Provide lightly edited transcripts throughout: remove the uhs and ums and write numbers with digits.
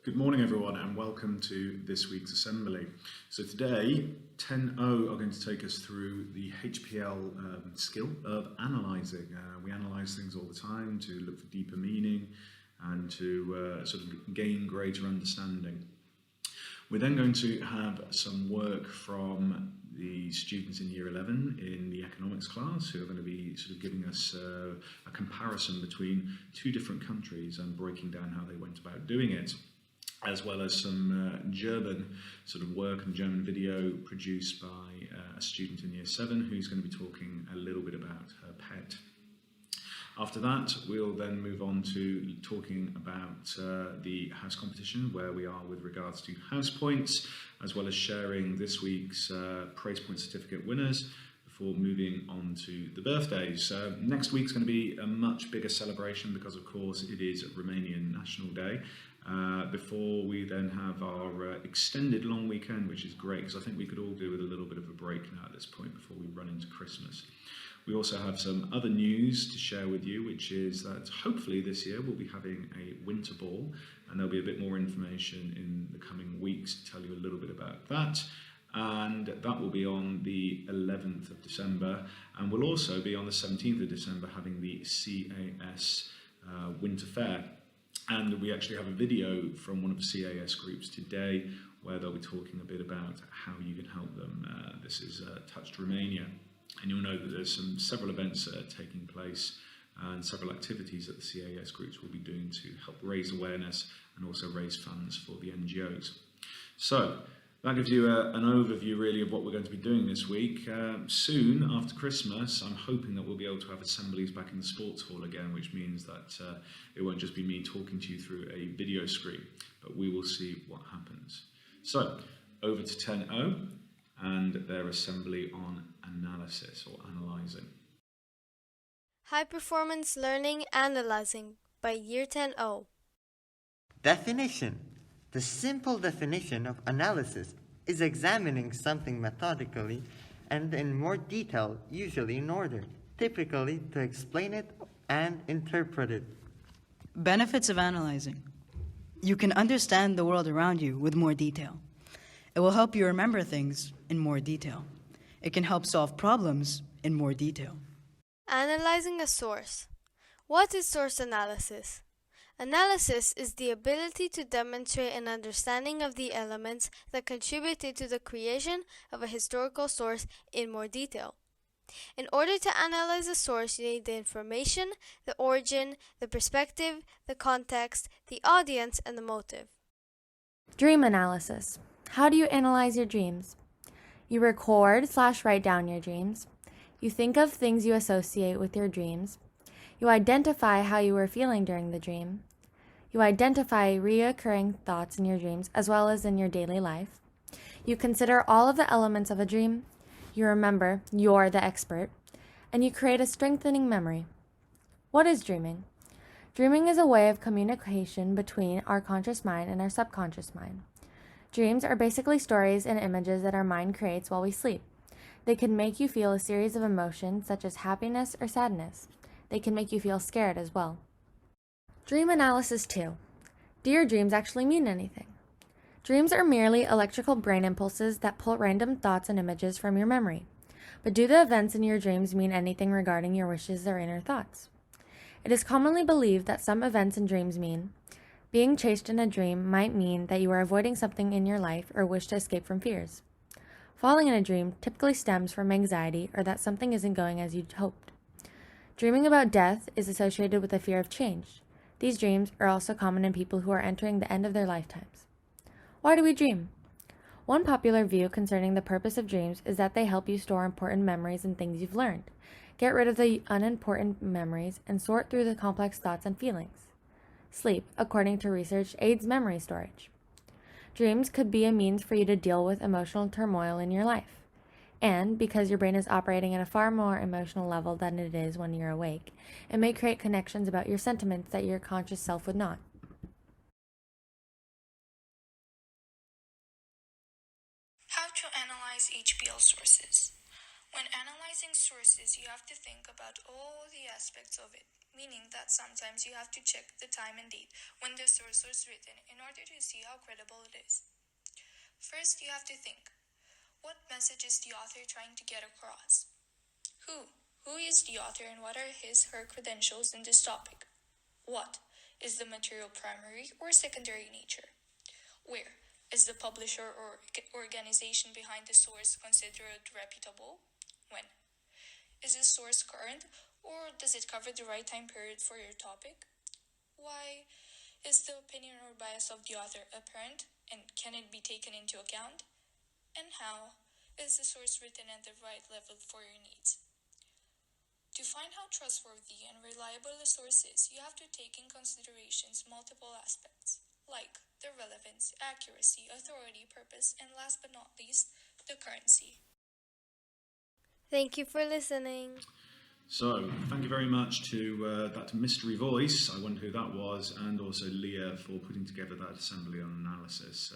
Good morning everyone and welcome to this week's assembly. So today 10.0 are going to take us through the HPL skill of analysing. We analyse things all the time to look for deeper meaning and to sort of gain greater understanding. We're then going to have some work from the students in Year 11 in the economics class who are going to be sort of giving us a comparison between two different countries and breaking down how they went about doing it, as well as some German sort of work and German video produced by a student in Year 7 who's going to be talking a little bit about her pet. After that, we'll then move on to talking about the house competition, where we are with regards to house points, as well as sharing this week's Praise Point certificate winners before moving on to the birthdays. Next week's going to be a much bigger celebration because, of course, it is Romanian National Day. Before we then have our extended long weekend, which is great because I think we could all do with a little bit of a break now at this point before we run into Christmas. We also have some other news to share with you, which is that hopefully this year we'll be having a winter ball, and there'll be a bit more information in the coming weeks to tell you a little bit about that. And that will be on the 11th of December, and we'll also be on the 17th of December having the CAS Winter Fair. And we actually have a video from one of the CAS groups today where they'll be talking a bit about how you can help them. This is Touched Romania. And you'll know that there's several events taking place and several activities that the CAS groups will be doing to help raise awareness and also raise funds for the NGOs. So that gives you an overview really of what we're going to be doing this week. Soon after Christmas, I'm hoping that we'll be able to have assemblies back in the sports hall again, which means that it won't just be me talking to you through a video screen, but we will see what happens. So over to 10.0 and their assembly on analysis or analysing. High Performance Learning Analyzing by Year 10.0. Definition. The simple definition of analysis is examining something methodically and in more detail, usually in order, typically to explain it and interpret it. Benefits of analyzing. You can understand the world around you with more detail. It will help you remember things in more detail. It can help solve problems in more detail. Analyzing a source. What is source analysis? Analysis is the ability to demonstrate an understanding of the elements that contributed to the creation of a historical source in more detail. In order to analyze a source, you need the information, the origin, the perspective, the context, the audience, and the motive. Dream analysis. How do you analyze your dreams? You record/write down your dreams. You think of things you associate with your dreams. You identify how you were feeling during the dream. You identify reoccurring thoughts in your dreams as well as in your daily life. You consider all of the elements of a dream. You remember you're the expert. And you create a strengthening memory. What is dreaming? Dreaming is a way of communication between our conscious mind and our subconscious mind. Dreams are basically stories and images that our mind creates while we sleep. They can make you feel a series of emotions such as happiness or sadness. They can make you feel scared as well. Dream analysis 2. Do your dreams actually mean anything? Dreams are merely electrical brain impulses that pull random thoughts and images from your memory. But do the events in your dreams mean anything regarding your wishes or inner thoughts? It is commonly believed that some events in dreams mean being chased in a dream might mean that you are avoiding something in your life or wish to escape from fears. Falling in a dream typically stems from anxiety or that something isn't going as you'd hoped. Dreaming about death is associated with a fear of change. These dreams are also common in people who are entering the end of their lifetimes. Why do we dream? One popular view concerning the purpose of dreams is that they help you store important memories and things you've learned, get rid of the unimportant memories, and sort through the complex thoughts and feelings. Sleep, according to research, aids memory storage. Dreams could be a means for you to deal with emotional turmoil in your life. And because your brain is operating at a far more emotional level than it is when you're awake, it may create connections about your sentiments that your conscious self would not. How to analyze HPL sources. When analyzing sources, you have to think about out all the aspects of it, meaning that sometimes you have to check the time and date when the source was written in order to see how credible it is. First, you have to think, what message is the author trying to get across? Who? Who is the author and what are her credentials in this topic? What? Is the material primary or secondary in nature? Where? Is the publisher or organization behind the source considered reputable? When? Is the source current or does it cover the right time period for your topic? Why? Is the opinion or bias of the author apparent and can it be taken into account? And how? Is the source written at the right level for your needs? To find how trustworthy and reliable a source is, you have to take in considerations multiple aspects, like the relevance, accuracy, authority, purpose, and last but not least, the currency. Thank you for listening. So, thank you very much to that mystery voice, I wonder who that was, and also Leah for putting together that assembly on analysis.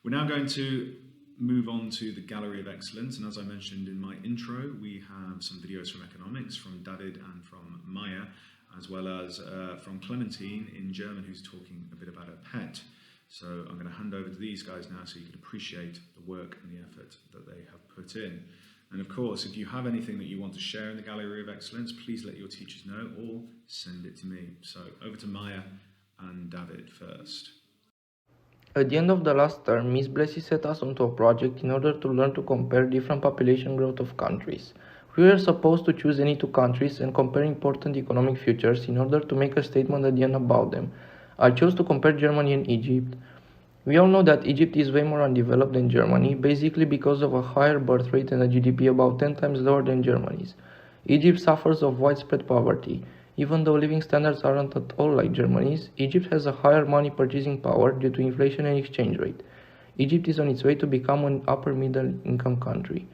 We're now going to move on to the Gallery of Excellence, and as I mentioned in my intro, we have some videos from economics from David and from Maya, as well as from Clementine in German, who's talking a bit about her pet. So I'm going to hand over to these guys now so you can appreciate the work and the effort that they have put in. And of course, if you have anything that you want to share in the Gallery of Excellence, please let your teachers know or send it to me. So over to Maya and David first. At the end of the last term, Ms. Blessy set us onto a project in order to learn to compare different population growth of countries. We were supposed to choose any two countries and compare important economic futures in order to make a statement at the end about them. I chose to compare Germany and Egypt. We all know that Egypt is way more undeveloped than Germany, basically because of a higher birth rate and a GDP about 10 times lower than Germany's. Egypt suffers of widespread poverty. Even though living standards aren't at all like Germany's, Egypt has a higher money purchasing power due to inflation and exchange rate. Egypt is on its way to become an upper middle income country.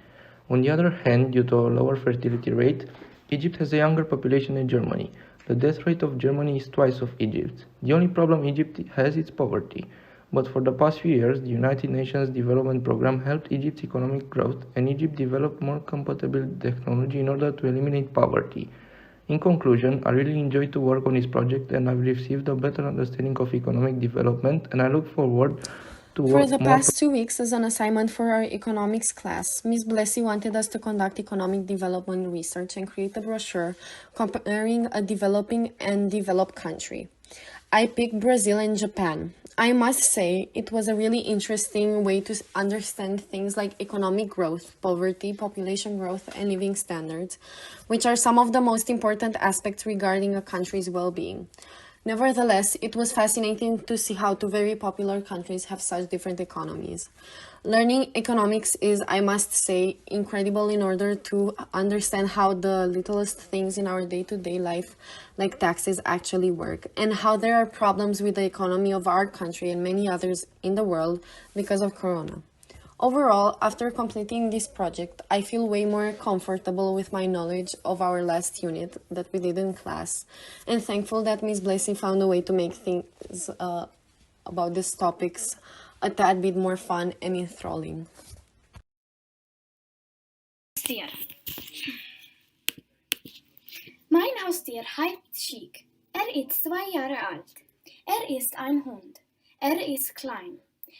On the other hand, due to a lower fertility rate, Egypt has a younger population than Germany. The death rate of Germany is twice of Egypt's. The only problem Egypt has is poverty. But for the past few years, the United Nations Development Programme helped Egypt's economic growth, and Egypt developed more compatible technology in order to eliminate poverty. In conclusion, I really enjoyed to work on this project and I've received a better understanding of economic development, and I look forward to work For the more. past 2 weeks, as an assignment for our economics class, Ms. Blessy wanted us to conduct economic development research and create a brochure comparing a developing and developed country. I picked Brazil and Japan. I must say, it was a really interesting way to understand things like economic growth, poverty, population growth, and living standards, which are some of the most important aspects regarding a country's well-being. Nevertheless, it was fascinating to see how two very popular countries have such different economies. Learning economics is, I must say, incredible in order to understand how the littlest things in our day-to-day life, like taxes, actually work, and how there are problems with the economy of our country and many others in the world because of Corona. Overall, after completing this project, I feel way more comfortable with my knowledge of our last unit that we did in class, and thankful that Ms. Blessing found a way to make things about these topics a tad bit more fun and enthralling. Haustier. Mein Haustier heißt Chic. Ist 2 Jahre alt. Ist ein Hund. Ist klein.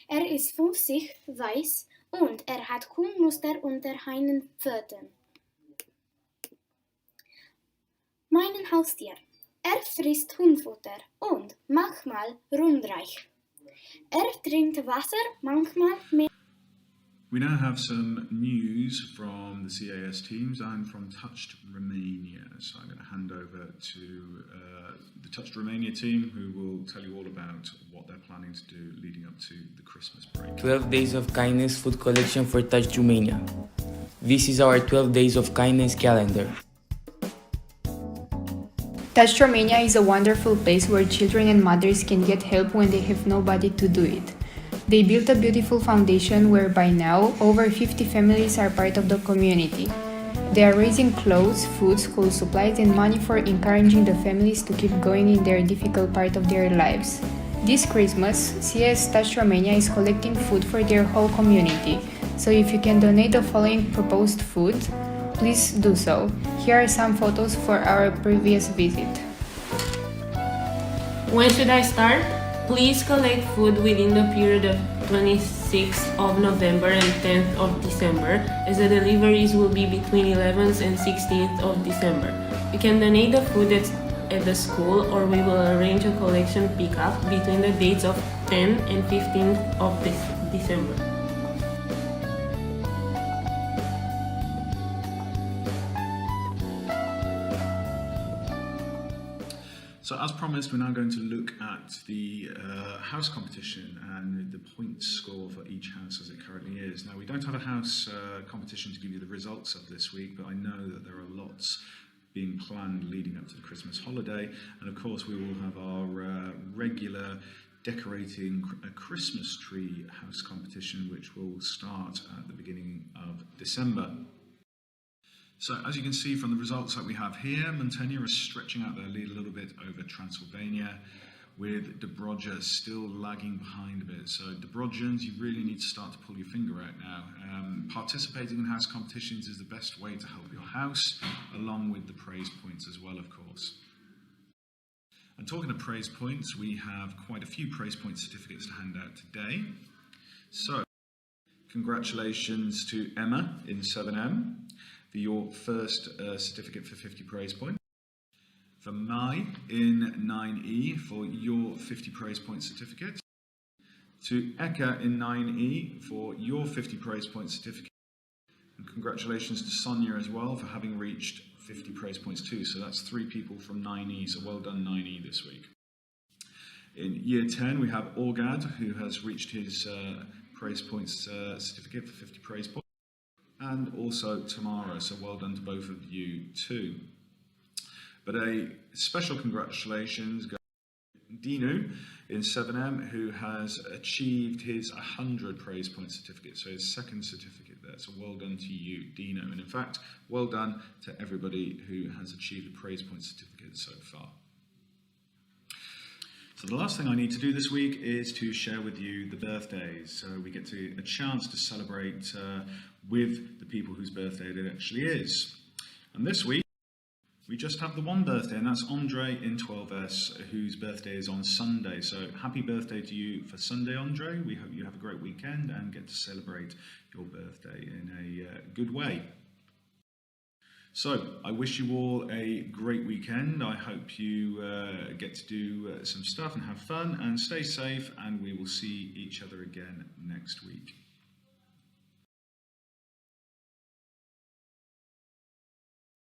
Ist fußig, weiß und hat Kuhnmuster unter seinen Pfoten. Mein Haustier. Frisst Hundfutter und manchmal Rundreich. Trinkt Wasser, manchmal mehr. We now have some news from the CAS teams and from Touched Romania. So I'm going to hand over to the Touched Romania team, who will tell you all about what they're planning to do leading up to the Christmas break. 12 Days of Kindness food collection for Touched Romania. This is our 12 Days of Kindness calendar. Touched Romania is a wonderful place where children and mothers can get help when they have nobody to do it. They built a beautiful foundation where by now over 50 families are part of the community. They are raising clothes, food, school supplies and money for encouraging the families to keep going in their difficult part of their lives. This Christmas, CS Touched Romania is collecting food for their whole community, so if you can donate the following proposed food: please do so. Here are some photos for our previous visit. When should I start? Please collect food within the period of 26th of November and 10th of December, as the deliveries will be between 11th and 16th of December. You can donate the food at the school, or we will arrange a collection pickup between the dates of 10 and 15th of December. So as promised, we're now going to look at the house competition and the point score for each house as it currently is. Now, we don't have a house competition to give you the results of this week, but I know that there are lots being planned leading up to the Christmas holiday. And of course, we will have our regular decorating a Christmas tree house competition, which will start at the beginning of December. So as you can see from the results that we have here, Montaigne are stretching out their lead a little bit over Transylvania, with Dobroja still lagging behind a bit. So Dobrojans, you really need to start to pull your finger out now. Participating in house competitions is the best way to help your house, along with the praise points as well, of course. And talking of praise points, we have quite a few praise point certificates to hand out today. So congratulations to Emma in 7M for your first certificate for 50 praise points. For Mai in 9E for your 50 praise point certificate. To Eka in 9E for your 50 praise point certificate. And congratulations to Sonia as well for having reached 50 praise points too. So that's 3 people from 9E, so well done 9E this week. In year 10 we have Orgad, who has reached his praise points certificate for 50 praise points. And also Tamara, so well done to both of you too. But a special congratulations goes to Dinu in 7M, who has achieved his 100 praise point certificate, so his second certificate there. So well done to you, Dino. And in fact, well done to everybody who has achieved a praise point certificate so far. So the last thing I need to do this week is to share with you the birthdays. So we get a chance to celebrate with the people whose birthday it actually is. And this week, we just have the one birthday, and that's Andre in 12S, whose birthday is on Sunday. So happy birthday to you for Sunday, Andre. We hope you have a great weekend and get to celebrate your birthday in a good way. So I wish you all a great weekend. I hope you get to do some stuff and have fun and stay safe, and we will see each other again next week.